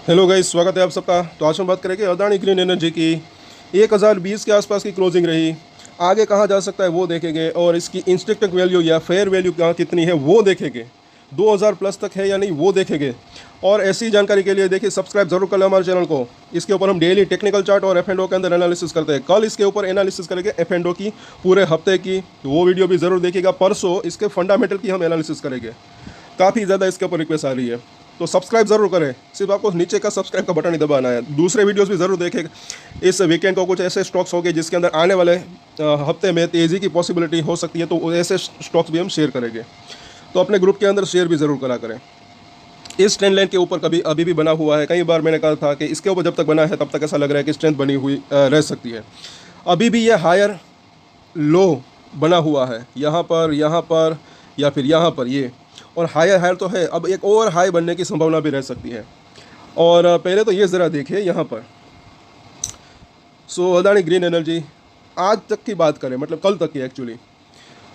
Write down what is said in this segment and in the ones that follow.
Hello guys, स्वागत है आप सबका। तो आज हम बात करेंगे अदानी ग्रीन एनर्जी की 1020 के आसपास की क्लोजिंग रही। आगे कहाँ जा सकता है वो देखेंगे, और इसकी इंस्ट्रक्टिव वैल्यू या फेयर वैल्यू कहाँ कितनी है वो देखेंगे। 2000 प्लस तक है या नहीं वो देखेंगे। और ऐसी जानकारी के लिए देखिए सब्सक्राइब जरूर कर लें हमारे चैनल को। इसके ऊपर हम डेली टेक्निकल चार्ट और F&O के अंदर एनालिसिस करते हैं। कल इसके ऊपर एनालिसिस करेंगे F&O की पूरे हफ्ते की, तो वो वीडियो भी ज़रूर देखिएगा। परसों इसके फंडामेंटल की हम एनालिसिस करेंगे। काफ़ी ज़्यादा इसके ऊपर रिक्वेस्ट आ रही है, तो सब्सक्राइब ज़रूर करें। सिर्फ आपको नीचे का सब्सक्राइब का बटन ही दबाना है। दूसरे वीडियोस भी ज़रूर देखें। इस वीकेंड को कुछ ऐसे स्टॉक्स होंगे जिसके अंदर आने वाले हफ्ते में तेज़ी की पॉसिबिलिटी हो सकती है, तो ऐसे स्टॉक्स भी हम शेयर करेंगे। तो अपने ग्रुप के अंदर शेयर भी ज़रूर करा करें। इस ट्रेंड लाइन के ऊपर कभी अभी भी बना हुआ है। कई बार मैंने कहा था कि इसके ऊपर जब तक बना है तब तक ऐसा लग रहा है कि स्ट्रेंथ बनी हुई रह सकती है। अभी भी ये हायर लो बना हुआ है, यहाँ पर या फिर यहाँ पर ये, और हायर हायर तो है। अब एक और हाई बनने की संभावना भी रह सकती है। और पहले तो ये ज़रा देखिए यहाँ पर। सो अदानी ग्रीन एनर्जी आज तक की बात करें, मतलब कल तक की एक्चुअली,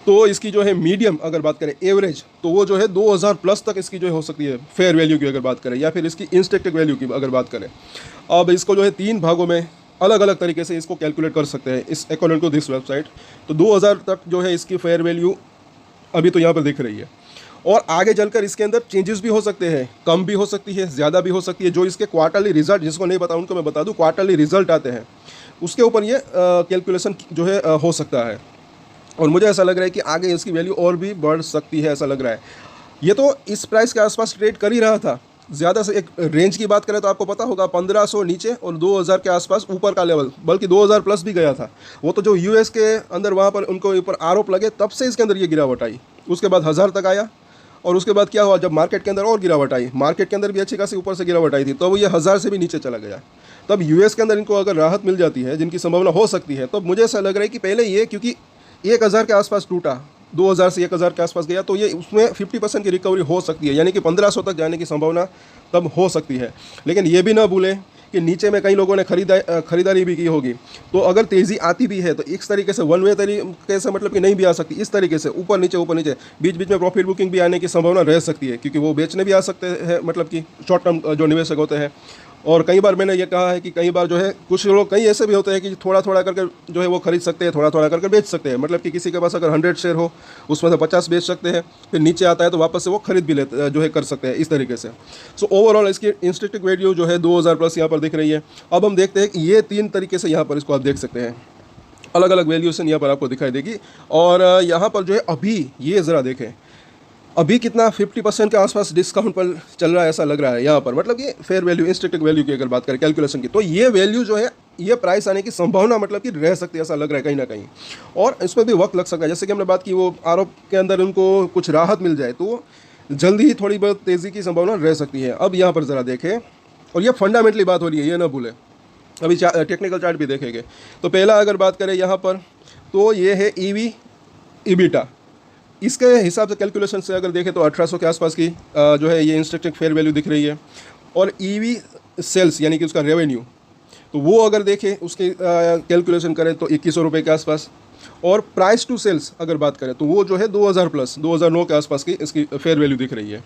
तो इसकी जो है मीडियम अगर बात करें एवरेज, तो वो जो है 2000 प्लस तक इसकी जो है हो सकती है फेयर वैल्यू की अगर बात करें, या फिर इसकी इंस्ट्रक्टिव वैल्यू की अगर बात करें। अब इसको जो है 3 भागों में अलग अलग तरीके से इसको कैलकुलेट कर सकते हैं इस अकॉर्डिंग टू दिस वेबसाइट। तो 2000 तक जो है इसकी फेयर वैल्यू अभी तो यहाँ पर दिख रही है, और आगे चलकर इसके अंदर चेंजेस भी हो सकते हैं, कम भी हो सकती है, ज़्यादा भी हो सकती है। जो इसके क्वार्टरली रिजल्ट, जिसको नहीं पता उनको मैं बता दूं, क्वार्टरली रिजल्ट आते हैं उसके ऊपर ये कैलकुलेशन जो है हो सकता है। और मुझे ऐसा लग रहा है कि आगे इसकी वैल्यू और भी बढ़ सकती है, ऐसा लग रहा है। ये तो इस प्राइस के आसपास ट्रेड कर ही रहा था। ज़्यादा से एक रेंज की बात करें तो आपको पता होगा 1500 नीचे और 2000 के आसपास ऊपर का लेवल, बल्कि 2000 प्लस भी गया था। वो तो जो यूएस के अंदर वहाँ पर उनको ऊपर आरोप लगे तब से इसके अंदर ये गिरावट आई। उसके बाद 1000 तक आया, और उसके बाद क्या हुआ, जब मार्केट के अंदर और गिरावट आई, मार्केट के अंदर भी अच्छी खासी ऊपर से गिरावट आई थी, तो वो ये 1000 से भी नीचे चला गया। तब यूएस के अंदर इनको अगर राहत मिल जाती है, जिनकी संभावना हो सकती है, तो मुझे ऐसा लग रहा है कि पहले ये, क्योंकि 1000 के आसपास टूटा, 2000 से 1000 के आसपास गया, तो ये उसमें 50% की रिकवरी हो सकती है, यानी कि 1500 तक जाने की संभावना तब हो सकती है। लेकिन ये भी ना भूलें कि नीचे में कई लोगों ने खरीदारी भी की होगी। तो अगर तेज़ी आती भी है तो इस तरीके से वन वे तरीके से, मतलब कि नहीं भी आ सकती, इस तरीके से ऊपर नीचे बीच बीच में प्रॉफिट बुकिंग भी आने की संभावना रह सकती है, क्योंकि वो बेचने भी आ सकते हैं, मतलब कि शॉर्ट टर्म जो निवेशक होते हैं। और कई बार मैंने ये कहा है कि कई बार जो है कुछ लोग, कई ऐसे भी होते हैं कि थोड़ा थोड़ा करके जो है वो खरीद सकते हैं, थोड़ा थोड़ा करके बेच सकते हैं। मतलब कि किसी के पास अगर 100 शेयर हो, उसमें से 50 बेच सकते हैं, फिर नीचे आता है तो वापस से वो खरीद भी लेते जो है कर सकते हैं, इस तरीके से। सो ओवरऑल इसकी इंस्ट्रक्टिव वैल्यू जो है 2000 प्लस यहाँ पर दिख रही है। अब हम देखते हैं कि ये 3 तरीके से यहाँ पर इसको आप देख सकते हैं, अलग अलग वैल्यूशन यहाँ पर आपको दिखाई देगी। और यहाँ पर जो है अभी ये ज़रा देखें, अभी कितना 50% के आसपास डिस्काउंट पर चल रहा है, ऐसा लग रहा है यहाँ पर। मतलब ये फेयर वैल्यू, इंस्ट्रक्टिव वैल्यू की अगर बात करें कैलकुलेशन की, तो ये वैल्यू जो है, ये प्राइस आने की संभावना मतलब कि रह सकती है, ऐसा लग रहा है कहीं ना कहीं। और इसमें भी वक्त लग सकता है, जैसे कि हमने बात की, वो आरोप के अंदर उनको कुछ राहत मिल जाए तो जल्दी ही थोड़ी बहुत तेज़ी की संभावना रह सकती है। अब यहाँ पर ज़रा देखें, और ये फंडामेंटली बात हो रही है, ये ना भूलें। अभी टेक्निकल चार्ट भी देखेंगे। तो पहला अगर बात करें यहाँ पर, तो ये है EV EBITDA। इसके हिसाब से कैलकुलेशन से अगर देखें तो 1800 के आसपास की जो है ये इंस्ट्रक्टिव फेयर वैल्यू दिख रही है। और EV सेल्स यानी कि उसका रेवेन्यू, तो वो अगर देखें उसके कैलकुलेशन करें तो 2100 रुपये के आसपास। और प्राइस टू सेल्स अगर बात करें तो वो जो है 2000 प्लस 2009 के आसपास की इसकी फेयर वैल्यू दिख रही है।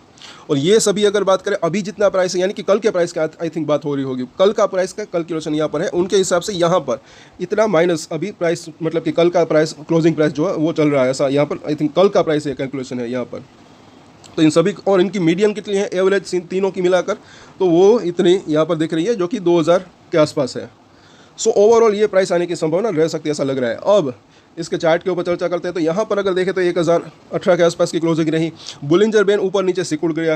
और ये सभी अगर बात करें अभी जितना प्राइस है, यानी कि कल के प्राइस का आई थिंक बात हो रही होगी, कल का प्राइस का कैलकुलेशन यहाँ पर है, उनके हिसाब से यहाँ पर इतना माइनस अभी प्राइस, मतलब कि कल का प्राइस, क्लोजिंग प्राइस जो है वो चल रहा है, ऐसा यहाँ पर आई थिंक कल का प्राइस है, कैलकुलेशन है यहाँ पर। तो इन सभी, और इनकी मीडियम कितनी है एवरेज तीनों की मिलाकर, तो वो इतनी यहाँ पर दिख रही है, जो कि 2000 के आसपास है। सो ओवरऑल ये प्राइस आने की संभावना रह सकती है, ऐसा लग रहा है। अब इसके चार्ट के ऊपर चर्चा करते हैं। तो यहाँ पर अगर देखें तो 1018 के आसपास की क्लोजिंग रही। बुलिंजर बैंड ऊपर नीचे सिकुड़ गया।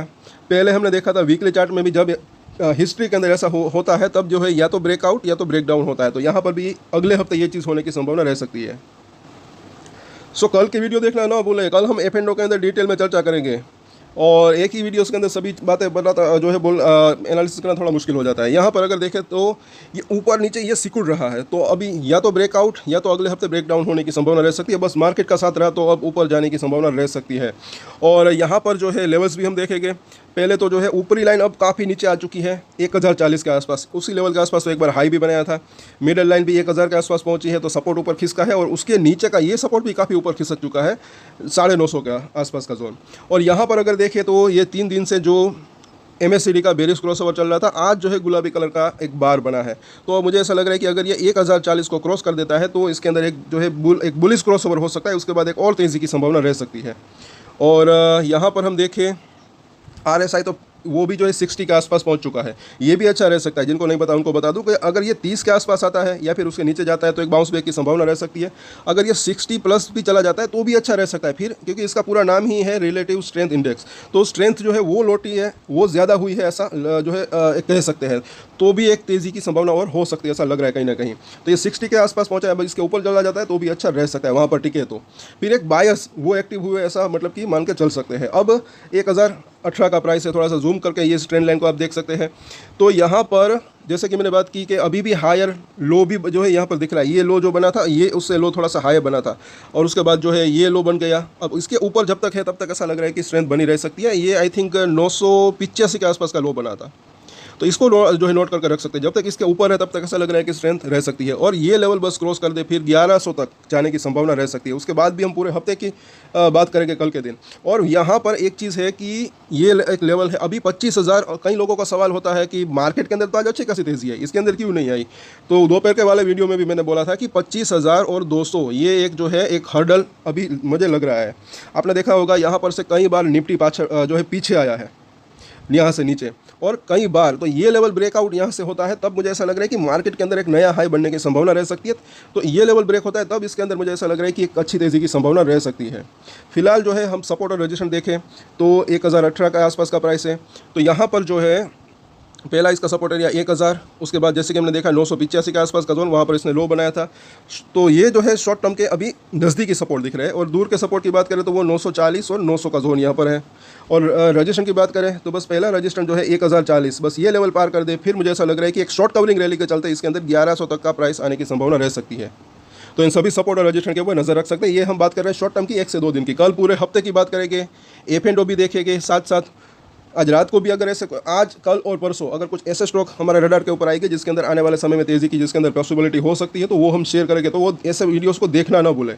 पहले हमने देखा था वीकली चार्ट में भी, जब हिस्ट्री के अंदर ऐसा होता है तब जो है या तो ब्रेकआउट या तो ब्रेकडाउन होता है। तो यहाँ पर भी अगले हफ्ते ये चीज़ होने की संभावना रह सकती है। सो कल की वीडियो देखना ना भूलें। कल हम F&O के अंदर डिटेल में चर्चा करेंगे, और एक ही वीडियोस के अंदर सभी बातें बताता जो है एनालिसिस करना थोड़ा मुश्किल हो जाता है। यहाँ पर अगर देखें तो ये ऊपर नीचे ये सिकुड़ रहा है, तो अभी या तो ब्रेकआउट या तो अगले हफ्ते ब्रेकडाउन होने की संभावना रह सकती है। बस मार्केट का साथ रहा तो अब ऊपर जाने की संभावना रह सकती है। और यहाँ पर जो है लेवल्स भी हम देखेंगे। पहले तो जो है ऊपरी लाइन अब काफ़ी नीचे आ चुकी है 1040 के आसपास, उसी लेवल के आसपास तो एक बार हाई भी बनाया था। मिडल लाइन भी 1000 के आसपास पहुंची है, तो सपोर्ट ऊपर खिसका है, और उसके नीचे का ये सपोर्ट भी काफ़ी ऊपर खिसक चुका है 950 के आसपास का जोन। और यहाँ पर अगर देखें तो ये 3 दिन से जो MACD का बेरिश क्रॉसओवर चल रहा था, आज जो है गुलाबी कलर का एक बार बना है। तो मुझे ऐसा लग रहा है कि अगर ये 1040 को क्रॉस कर देता है तो इसके अंदर एक जो है एक बुलिश क्रॉसओवर हो सकता है, उसके बाद एक और तेज़ी की संभावना रह सकती है। और यहाँ पर हम देखें RSI तो वो भी जो है 60 के आसपास पहुंच चुका है, ये भी अच्छा रह सकता है। जिनको नहीं पता उनको बता दूं कि अगर ये 30 के आसपास आता है या फिर उसके नीचे जाता है तो एक बाउंस बैक की संभावना रह सकती है। अगर ये 60 प्लस भी चला जाता है तो भी अच्छा रह सकता है फिर, क्योंकि इसका पूरा नाम ही है रिलेटिव स्ट्रेंथ इंडेक्स। तो स्ट्रेंथ जो है वो लौटी है, वो ज़्यादा हुई है, ऐसा जो है कह सकते हैं। तो भी एक तेज़ी की संभावना और हो सकती है, ऐसा लग रहा है कहीं ना कहीं। तो ये 60 के आसपास पहुंचा है, इसके ऊपर चला जाता है तो भी अच्छा रह सकता है, वहाँ पर टिके तो। फिर एक बायस वो एक्टिव हुए, ऐसा मतलब कि मान के चल सकते हैं। अब 1018 का प्राइस है, थोड़ा सा जूम करके ये ट्रेंड लाइन को आप देख सकते हैं। तो यहाँ पर जैसे कि मैंने बात की कि अभी भी हायर लो भी जो है यहाँ पर दिख रहा है। ये लो जो बना था ये उससे लो थोड़ा सा हायर बना था, और उसके बाद जो है ये लो बन गया। अब इसके ऊपर जब तक है तब तक ऐसा लग रहा है कि स्ट्रेंथ बनी रह सकती है। ये आई थिंक 985 के आसपास का लो बना था, तो इसको जो है नोट करके रख सकते हैं। जब तक इसके ऊपर है तब तक ऐसा लग रहा है कि स्ट्रेंथ रह सकती है, और ये लेवल बस क्रॉस कर दे फिर 1100 तक जाने की संभावना रह सकती है। उसके बाद भी हम पूरे हफ्ते की बात करेंगे कल के दिन। और यहाँ पर एक चीज़ है कि ये एक लेवल है अभी 25,000, और कई लोगों का सवाल होता है कि मार्केट के अंदर तो आज अच्छी खासी तेज़ी है, इसके अंदर क्यों नहीं आई। तो दोपहर के वाले वीडियो में भी मैंने बोला था कि 25,200 ये एक जो है एक हर्डल अभी मुझे लग रहा है। आपने देखा होगा यहाँ पर से कई बार निफ्टी पाछड़ जो है पीछे आया है यहाँ से नीचे, और कई बार तो ये लेवल ब्रेकआउट यहाँ से होता है तब मुझे ऐसा लग रहा है कि मार्केट के अंदर एक नया हाई बनने की संभावना रह सकती है। तो ये लेवल ब्रेक होता है तब इसके अंदर मुझे ऐसा लग रहा है कि एक अच्छी तेज़ी की संभावना रह सकती है। फिलहाल जो है हम सपोर्ट और रेजिस्टेंस देखें तो 1018 के आसपास का प्राइस है। तो यहाँ पर जो है पहला इसका सपोर्ट एरिया 1000, उसके बाद जैसे कि हमने देखा 985 के आसपास का जोन, वहाँ पर इसने लो बनाया था। तो ये जो है शॉर्ट टर्म के अभी नज़दीकी सपोर्ट दिख रहे हैं। और दूर के सपोर्ट की बात करें तो वो 940 और 900 का जोन यहाँ पर है। और रजिस्ट्रेशन की बात करें तो बस पहला रजिस्ट्रेशन जो है 1040, बस ये लेवल पार कर दे फिर मुझे ऐसा लग रहा है कि एक शॉर्ट कवरिंग रैली के चलते इसके अंदर 1100 तक का प्राइस आने की संभावना रह सकती है। तो इन सभी सपोर्ट और रजिस्ट्रेशन के ऊपर नज़र रख सकते हैं। ये हम बात कर रहे हैं शॉर्ट टर्म की 1 से 2 दिन की। कल पूरे हफ्ते की बात करेंगे, F&O भी देखेंगे, साथ साथ आज रात को भी अगर ऐसे आज कल और परसों अगर कुछ ऐसे स्टॉक हमारे रडार के ऊपर आएंगे जिसके अंदर आने वाले समय में तेज़ी की जिसके अंदर पॉसिबिलिटी हो सकती है तो वो हम शेयर करेंगे। तो वो ऐसे वीडियोस को देखना ना भूलें।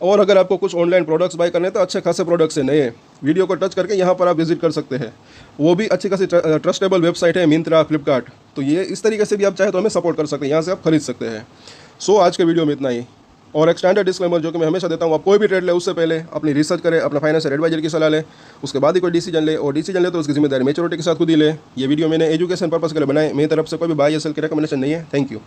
और अगर आपको कुछ ऑनलाइन प्रोडक्ट्स बाय करने हैं तो अच्छे खासे प्रोडक्ट्स हैं नए, वीडियो को टच करके यहाँ पर आप विजिट कर सकते हैं। वो भी अच्छी खासी ट्रस्टेबल वेबसाइट है, मिंत्रा, फ्लिपकार्ट। तो ये इस तरीके से भी आप चाहे तो हमें सपोर्ट कर सकते हैं, यहाँ से आप खरीद सकते हैं। सो आज के वीडियो में इतना ही। और एक स्टैंडर्ड डिस्क्लेमर जो कि मैं हमेशा देता हूँ, आप कोई भी ट्रेड ले उससे पहले अपनी रिसर्च करें, अपना फाइनेंशियल एडवाइजर की सलाह लें, उसके बाद ही कोई डिसीजन ले। और डिसीजन ले तो उसकी जिम्मेदारी मैच्योरिटी के साथ खुद ही ले। ये वीडियो मैंने एजुकेशन पर्पस के लिए बनाए, मेरी तरफ से कोई भी बाय या सेल की रिकमेंडेशन नहीं है। Thank you.